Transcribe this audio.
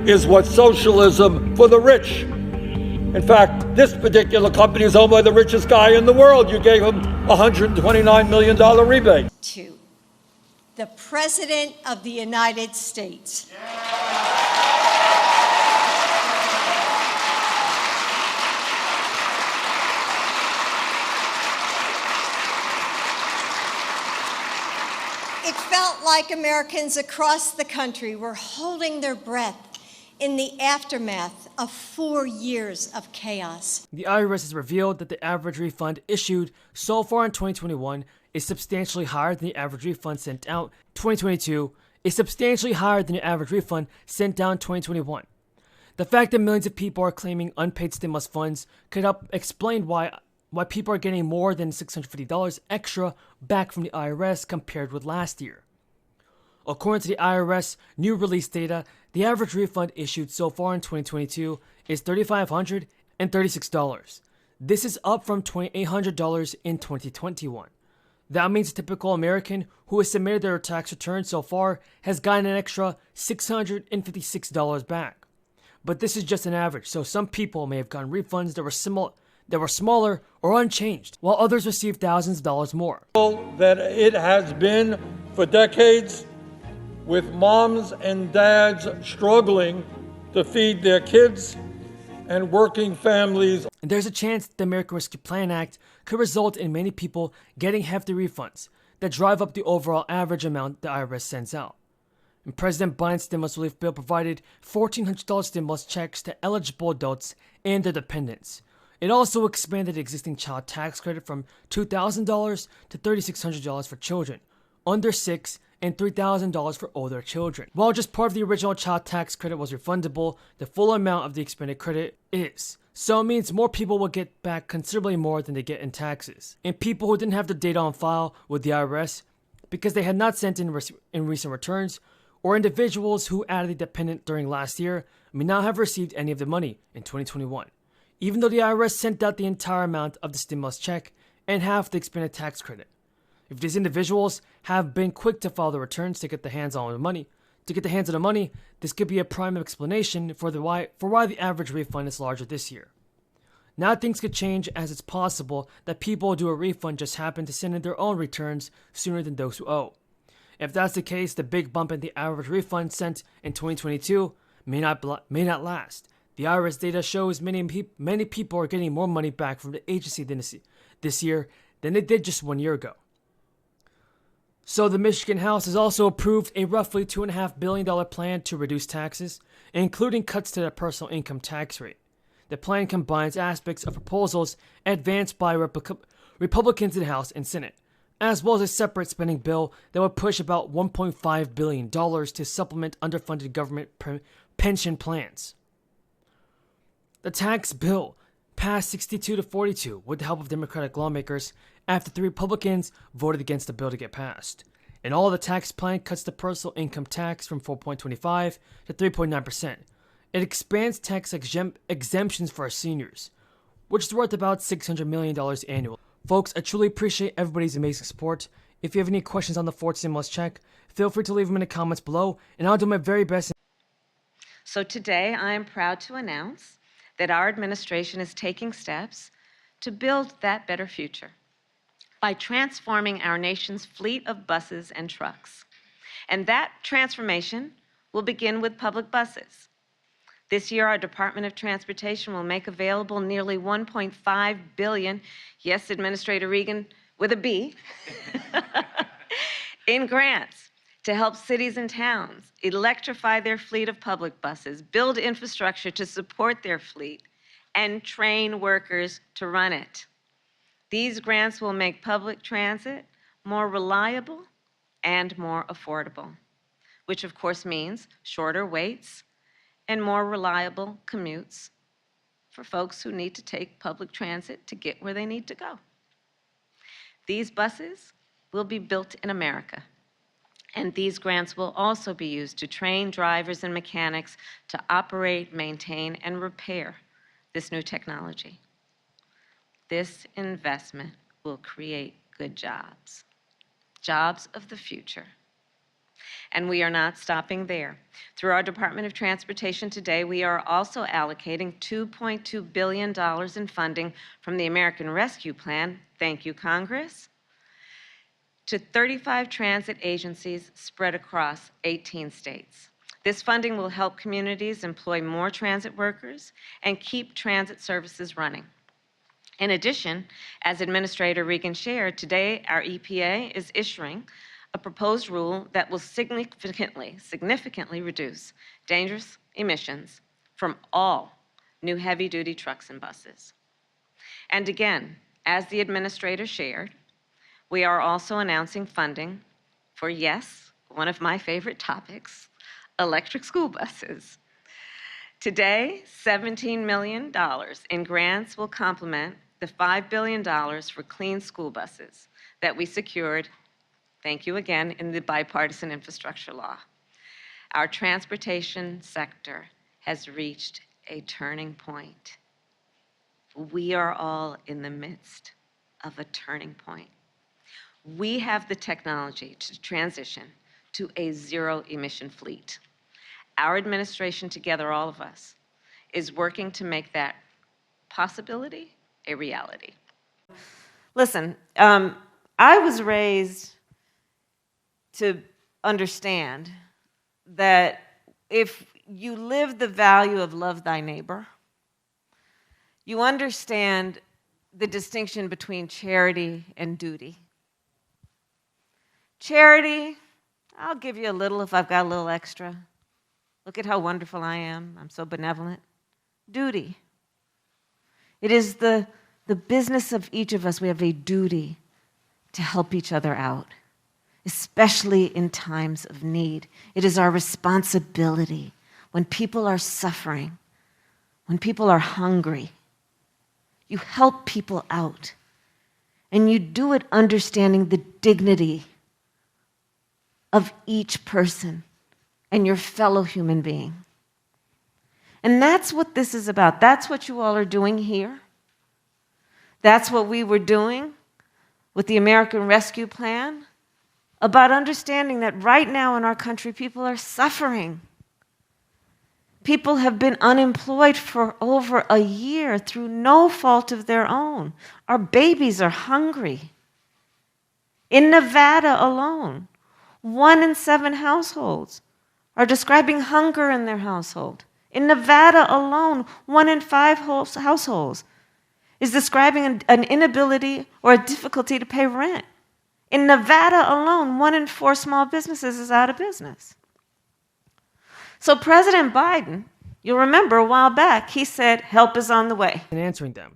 is what socialism for the rich. In fact, this particular company is owned by the richest guy in the world. You gave him a $129 million rebate. To the President of the United States. It felt like Americans across the country were holding their breath in the aftermath of 4 years of chaos. The IRS has revealed that the average refund issued so far in 2021 is substantially higher than the average refund sent out. 2022 is substantially higher than the average refund sent out in 2021. The fact that millions of people are claiming unpaid stimulus funds could help explain why people are getting more than $650 extra back from the IRS compared with last year. According to the IRS new release data, the average refund issued so far in 2022 is $3,536. This is up from $2,800 in 2021. That means a typical American who has submitted their tax return so far has gotten an extra $656 back. But this is just an average, so some people may have gotten refunds that were smaller or unchanged, while others received thousands of dollars more. That it has been for decades, with moms and dads struggling to feed their kids and working families. And there's a chance the American Rescue Plan Act could result in many people getting hefty refunds that drive up the overall average amount the IRS sends out. And President Biden's stimulus relief bill provided $1,400 stimulus checks to eligible adults and their dependents. It also expanded the existing child tax credit from $2,000 to $3,600 for children under 6 and $3,000 for older children. While just part of the original child tax credit was refundable, the full amount of the expanded credit is. So it means more people will get back considerably more than they get in taxes. And people who didn't have the data on file with the IRS because they had not sent in recent returns, or individuals who added a dependent during last year may not have received any of the money in 2021, even though the IRS sent out the entire amount of the stimulus check and half the expanded tax credit. If these individuals have been quick to file their returns to get the hands on the money, this could be a prime explanation for why the average refund is larger this year. Now things could change, as it's possible that people who do a refund just happen to send in their own returns sooner than those who owe. If that's the case, the big bump in the average refund sent in 2022 may not last. The IRS data shows many people are getting more money back from the agency this year than they did just 1 year ago. So the Michigan House has also approved a roughly $2.5 billion plan to reduce taxes, including cuts to the personal income tax rate. The plan combines aspects of proposals advanced by Republicans in the House and Senate, as well as a separate spending bill that would push about $1.5 billion to supplement underfunded government pension plans. The tax bill passed 62 to 42 with the help of Democratic lawmakers after 3 Republicans voted against the bill to get passed. And all the tax plan cuts the personal income tax from 4.25% to 3.9%. It expands tax exemptions for our seniors, which is worth about $600 million annually. Folks, I truly appreciate everybody's amazing support. If you have any questions on the fourth stimulus check, feel free to leave them in the comments below, and I'll do my very best. So today, I am proud to announce that our administration is taking steps to build that better future by transforming our nation's fleet of buses and trucks. And that transformation will begin with public buses. This year, our Department of Transportation will make available nearly $1.5 billion, yes, Administrator Regan, with a B, in grants to help cities and towns electrify their fleet of public buses, build infrastructure to support their fleet, and train workers to run it. These grants will make public transit more reliable and more affordable, which of course means shorter waits and more reliable commutes for folks who need to take public transit to get where they need to go. These buses will be built in America, and these grants will also be used to train drivers and mechanics to operate, maintain, and repair this new technology. This investment will create good jobs, jobs of the future. And we are not stopping there. Through our Department of Transportation today, we are also allocating $2.2 billion in funding from the American Rescue Plan, thank you, Congress, to 35 transit agencies spread across 18 states. This funding will help communities employ more transit workers and keep transit services running. In addition, as Administrator Regan shared, today our EPA is issuing a proposed rule that will significantly reduce dangerous emissions from all new heavy-duty trucks and buses. And again, as the Administrator shared, we are also announcing funding for, yes, one of my favorite topics, electric school buses. Today, $17 million in grants will complement the $5 billion for clean school buses that we secured, thank you again, in the bipartisan infrastructure law. Our transportation sector has reached a turning point. We are all in the midst of a turning point. We have the technology to transition to a zero-emission fleet. Our administration, together, all of us, is working to make that possibility a reality. Listen, I was raised to understand that if you live the value of love thy neighbor, you understand the distinction between charity and duty. Charity, I'll give you a little if I've got a little extra. Look at how wonderful I am. I'm so benevolent. Duty. It is the business of each of us. We have a duty to help each other out, especially in times of need. It is our responsibility when people are suffering, when people are hungry. You help people out, and you do it understanding the dignity of each person and your fellow human being. And that's what this is about. That's what you all are doing here. That's what we were doing with the American Rescue Plan, about understanding that right now in our country, people are suffering. People have been unemployed for over a year through no fault of their own. Our babies are hungry. In Nevada alone, 1 in 7 households are describing hunger in their household. In Nevada alone, 1 in 5 households is describing an inability or a difficulty to pay rent. In Nevada alone, 1 in 4 small businesses is out of business. So President Biden, you'll remember a while back, he said, help is on the way. And answering them.